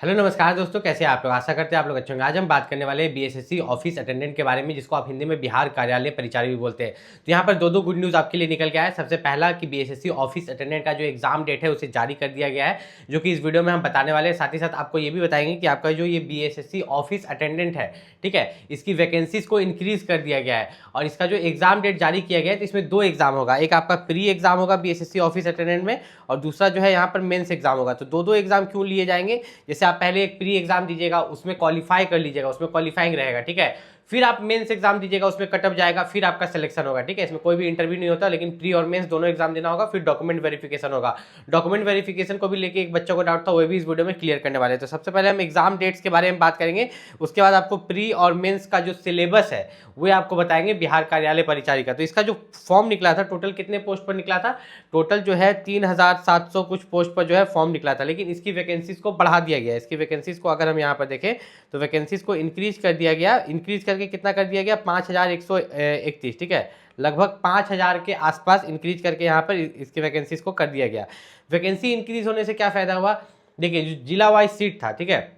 Hello नमस्कार दोस्तों, कैसे हैं आप लोग। आशा करते हैं आप लोग अच्छे होंगे। आज हम बात करने वाले हैं बीएसएससी ऑफिस अटेंडेंट के बारे में, जिसको आप हिंदी में बिहार कार्यालय परिचारी भी बोलते हैं। तो यहाँ पर दो गुड न्यूज़ आपके लिए निकल के आया है। सबसे पहला कि बीएसएससी ऑफिस अटेंडेंट का जो एग्जाम डेट है उसे जारी कर दिया गया है, जो कि इस वीडियो में हम बताने वाले हैं। साथ ही साथ आपको ये भी बताएंगे कि आपका जो ये बीएसएससी ऑफिस अटेंडेंट है, ठीक है, इसकी वैकेंसीज को इंक्रीज कर दिया गया है और इसका जो एग्जाम डेट जारी किया गया है तो इसमें 2 एग्जाम होगा। एक आपका प्री एग्जाम होगा बीएसएससी ऑफिस अटेंडेंट में और दूसरा जो है यहाँ पर मेंस एग्जाम होगा। तो दो एग्जाम क्यों लिए जाएंगे, जैसे आप पहले एक प्री एग्जाम दीजिएगा, उसमें क्वालिफाई कर लीजिएगा, उसमें क्वालिफाइंग रहेगा, ठीक है। फिर आप मेंस एग्जाम दीजिएगा, उसमें कट ऑफ जाएगा, फिर आपका सिलेक्शन होगा, ठीक है। इसमें कोई भी इंटरव्यू नहीं होता, लेकिन प्री और मेंस दोनों एग्जाम देना होगा। फिर डॉक्यूमेंट वेरिफिकेशन होगा। डॉक्यूमेंट वेरिफिकेशन को भी लेके एक बच्चों को डाउट था, वो भी इस वीडियो में क्लियर करने वाले हैं। तो सबसे पहले हम एग्जाम डेट्स के बारे में बात करेंगे, उसके बाद आपको प्री और मेंस का जो सिलेबस है वो आपको बताएंगे बिहार कार्यालय परिचारी का। तो इसका जो फॉर्म निकला था, टोटल कितने पोस्ट पर निकला था, टोटल जो है 3700 कुछ पोस्ट पर जो है फॉर्म निकला था, लेकिन इसकी वैकेंसीज को बढ़ा दिया गया। इसकी वैकेंसीज को अगर हम यहाँ पर देखें तो वैकेंसीज को इंक्रीज कर दिया गया। इंक्रीज करके कितना कर दिया गया, 5131, ठीक है, लगभग 5000 के आसपास इंक्रीज करके यहाँ पर इसकी वैकेंसीज को कर दिया गया। वैकेंसी इंक्रीज होने से क्या फायदा हुआ, देखिए जो जिला वाइज सीट था, ठीक है,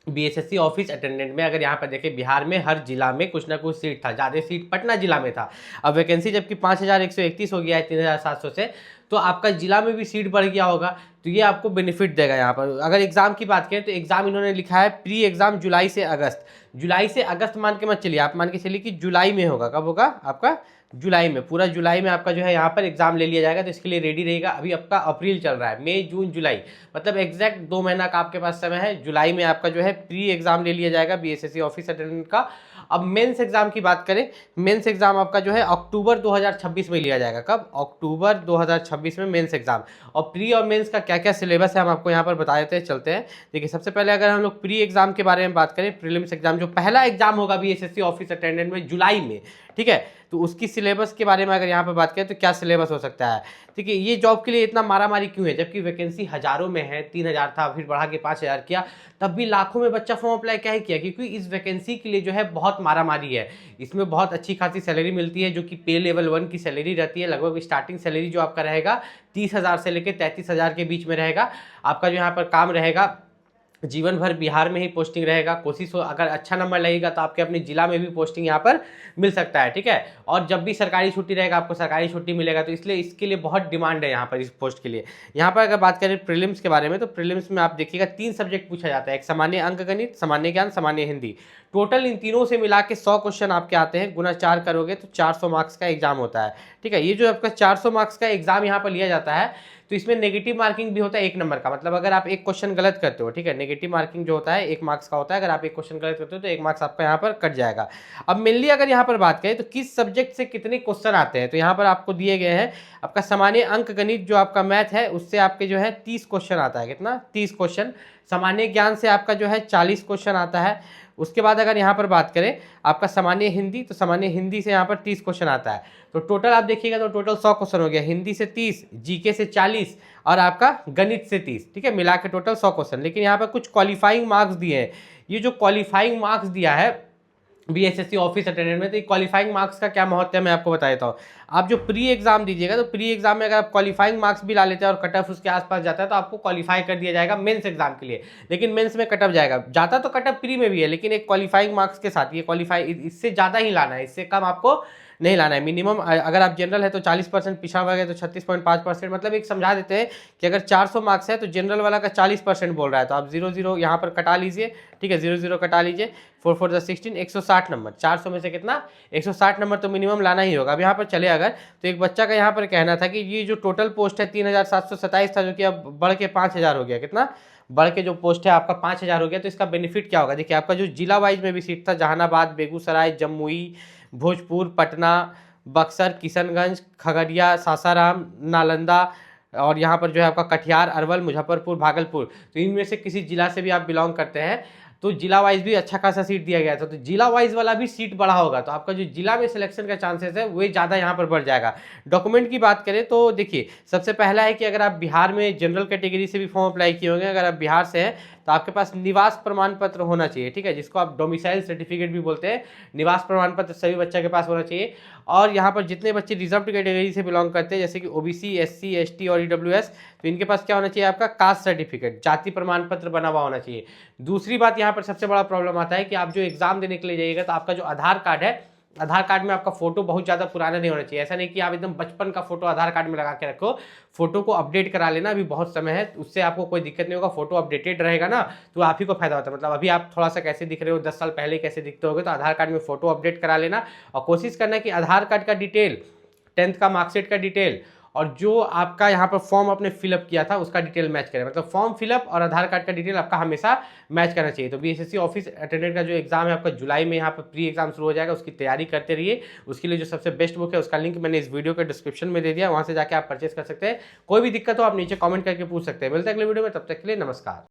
बीएसएससी ऑफिस अटेंडेंट में अगर यहाँ पर देखें बिहार में हर जिला में कुछ ना कुछ सीट था। ज़्यादा सीट पटना जिला में था। अब वैकेंसी जबकि 5131 हो गया है 3700 से, तो आपका जिला में भी सीट बढ़ गया होगा, तो ये आपको बेनिफिट देगा। यहाँ पर अगर एग्जाम की बात करें तो एग्जाम इन्होंने लिखा है प्री एग्जाम जुलाई से अगस्त। जुलाई से अगस्त मान के मत चलिए, आप मान के चलिए कि जुलाई में होगा। कब होगा आपका, जुलाई में, पूरा जुलाई में आपका जो है यहाँ पर एग्जाम ले लिया जाएगा। तो इसके लिए रेडी रहेगा। अभी आपका अप्रैल चल रहा है, मई जून जुलाई, मतलब एग्जैक्ट 2 महीना का आपके पास समय है। जुलाई में आपका जो है प्री एग्जाम ले लिया जाएगा बीएसएससी ऑफिस अटेंडेंट का। अब मेंस एग्जाम की बात करें, मेंस एग्जाम आपका जो है अक्टूबर 2026 में लिया जाएगा। कब, अक्टूबर 2026 में मेंस एग्जाम। और प्री और मेंस का क्या क्या सिलेबस है हम आपको यहाँ पर बता देते हैं, चलते हैं। देखिए सबसे पहले अगर हम लोग प्री एग्जाम के बारे में बात करें, प्रीलिम्स एग्जाम जो पहला एग्जाम होगा बीएसएससी ऑफिस अटेंडेंट में जुलाई में, ठीक है, तो उसकी सिलेबस के बारे में अगर यहाँ पर बात करें तो क्या सिलेबस हो सकता है। देखिए ये जॉब के लिए इतना मारामारी क्यों है, जबकि वैकेंसी हजारों में है, 3000 था, फिर बढ़ा के 5000 किया, तब भी लाखों में बच्चा फॉर्म अप्लाई क्या ही किया, क्योंकि इस वैकेंसी के लिए जो है बहुत मारामारी है। इसमें बहुत अच्छी खासी सैलरी मिलती है, जो कि पे लेवल 1 की सैलरी रहती है। लगभग स्टार्टिंग सैलरी जो आपका रहेगा 30,000 से लेकर 33,000 के बीच में रहेगा। आपका जो यहाँ पर काम रहेगा, जीवन भर बिहार में ही पोस्टिंग रहेगा। कोशिश हो अगर अच्छा नंबर लगेगा तो आपके अपने जिला में भी पोस्टिंग यहाँ पर मिल सकता है, ठीक है। और जब भी सरकारी छुट्टी रहेगा आपको सरकारी छुट्टी मिलेगा, तो इसलिए इसके लिए बहुत डिमांड है यहाँ पर इस पोस्ट के लिए। यहाँ पर अगर बात करें प्रीलिम्स के बारे में, तो प्रीलिम्स में आप देखिएगा 3 सब्जेक्ट पूछा जाता है, एक सामान्य अंक गणित, सामान्य ज्ञान, सामान्य हिंदी। टोटल इन तीनों से मिला के 100 क्वेश्चन आपके आते हैं। गुना 4 करोगे तो 400 मार्क्स का एग्जाम होता है, ठीक है। ये जो आपका 400 मार्क्स का एग्जाम यहाँ पर लिया जाता है, तो इसमें नेगेटिव मार्किंग भी होता है 1 नंबर का। मतलब अगर आप एक क्वेश्चन गलत करते हो, ठीक है, नेगेटिव मार्किंग जो होता है 1 मार्क्स का होता है। अगर आप एक क्वेश्चन गलत करते हो तो 1 मार्क्स आपका यहाँ पर कट जाएगा। अब मेनली अगर यहाँ पर बात करें तो किस सब्जेक्ट से कितने क्वेश्चन आते हैं, तो यहाँ पर आपको दिए गए हैं। आपका सामान्य अंक गणित जो आपका मैथ है, उससे आपके जो है 30 क्वेश्चन आता है। कितना, 30 क्वेश्चन। सामान्य ज्ञान से आपका जो है 40 क्वेश्चन आता है। उसके बाद अगर यहाँ पर बात करें आपका सामान्य हिंदी, तो सामान्य हिंदी से यहाँ पर 30 क्वेश्चन आता है। तो टोटल आप देखिएगा तो टोटल 100 क्वेश्चन हो गया। हिंदी से 30, जीके से 40 और आपका गणित से 30, ठीक है, मिला के टोटल 100 क्वेश्चन। लेकिन यहाँ पर कुछ क्वालिफाइंग मार्क्स दिए हैं। ये जो क्वालिफाइंग मार्क्स दिया है बीएसएससी ऑफिस अटेंडेंट में, तो क्वालिफाइंग मार्क्स का क्या महत्व है मैं आपको बता देता हूँ। आप जो प्री एग्जाम दीजिएगा तो प्री एग्जाम में अगर आप क्वालिफाइंग मार्क्स भी ला लेते हैं और कट ऑफ उसके आसपास जाता है तो आपको क्वालिफाई कर दिया जाएगा मेंस एग्जाम के लिए। लेकिन मेंस में कट ऑफ जाता तो कट ऑफ प्री में भी है, लेकिन एक क्वालिफाइंग मार्क्स के साथ। ये क्वालिफाई इससे ज़्यादा ही लाना है, इससे कम आपको नहीं लाना है। मिनिमम अगर आप जनरल है तो 40%, पिछड़ा वर्ग है तो 36.5%। मतलब एक समझा देते हैं कि अगर 400 मार्क्स है तो जनरल वाला का 40% बोल रहा है, तो आप 0 यहाँ पर कटा लीजिए, ठीक है, 0 कटा लीजिए। 4 4 जा 16, 160 नंबर। 400 में से कितना, 160 नंबर तो मिनिमम लाना ही होगा। अब यहाँ पर चले अगर, तो एक बच्चा का यहाँ पर कहना था कि ये जो टोटल पोस्ट है 3727 था, जो कि अब बढ़ के 5000 हो गया। कितना, बढ़ के जो पोस्ट है आपका 5000 हो गया। तो इसका बेनिफिट क्या होगा, देखिए आपका जो जिला वाइज में भी सीट था, जहानाबाद, बेगूसराय, जमुई, भोजपुर, पटना, बक्सर, किशनगंज, खगड़िया, सासाराम, नालंदा और यहाँ पर जो है आपका कटिहार, अरवल, मुजफ्फरपुर, भागलपुर, तो इनमें से किसी जिला से भी आप बिलोंग करते हैं तो जिला वाइज भी अच्छा खासा सीट दिया गया था। तो जिला वाइज वाला भी सीट बढ़ा होगा, तो आपका जो जिला में सिलेक्शन का चांसेस है वो ज़्यादा यहाँ पर बढ़ जाएगा। डॉक्यूमेंट की बात करें तो देखिए सबसे पहला है कि अगर आप बिहार में जनरल कैटेगरी से भी फॉर्म अप्लाई किए होंगे, अगर आप बिहार से हैं तो आपके पास निवास प्रमाण पत्र होना चाहिए, ठीक है, जिसको आप डोमिसाइल सर्टिफिकेट भी बोलते हैं। निवास प्रमाण पत्र सभी बच्चे के पास होना चाहिए। और यहाँ पर जितने बच्चे रिजर्व कैटेगरी से बिलोंग करते हैं, जैसे कि ओबीसी, एससी, एसटी और ईडब्ल्यूएस, तो इनके पास क्या होना चाहिए, आपका कास्ट सर्टिफिकेट, जाति प्रमाण पत्र बना हुआ होना चाहिए। दूसरी बात यहाँ पर सबसे बड़ा प्रॉब्लम आता है कि आप जो एग्जाम देने के लिए जाइएगा तो आपका जो आधार कार्ड है, आधार कार्ड में आपका फोटो बहुत ज़्यादा पुराना नहीं होना चाहिए। ऐसा नहीं कि आप एकदम बचपन का फोटो आधार कार्ड में लगा के रखो, फोटो को अपडेट करा लेना, अभी बहुत समय है, उससे आपको कोई दिक्कत नहीं होगा। फोटो अपडेटेड रहेगा ना तो आप ही को फायदा होता है। मतलब अभी आप थोड़ा सा कैसे दिख रहे हो, 10 साल पहले कैसे दिखते होगे, तो आधार कार्ड में फोटो अपडेट करा लेना। और कोशिश करना कि आधार कार्ड का डिटेल, 10th का मार्कशीट का डिटेल और जो आपका यहाँ पर फॉर्म आपने फिलअप किया था उसका डिटेल मैच करें। मतलब फॉर्म फिलअप और आधार कार्ड का डिटेल आपका हमेशा मैच करना चाहिए। तो बीएसएससी ऑफिस अटेंडेंट का जो एग्जाम है आपका जुलाई में यहाँ पर प्री एग्जाम शुरू हो जाएगा, उसकी तैयारी करते रहिए। उसके लिए जो सबसे बेस्ट बुक है उसका लिंक मैंने इस वीडियो के डिस्क्रिप्शन में दे दिया, वहाँ से जाकर आप परचेस कर सकते हैं। कोई भी दिक्कत हो आप नीचे कॉमेंट करके पूछ सकते हैं। मिलते हैं अगले वीडियो में, तब तक के लिए नमस्कार।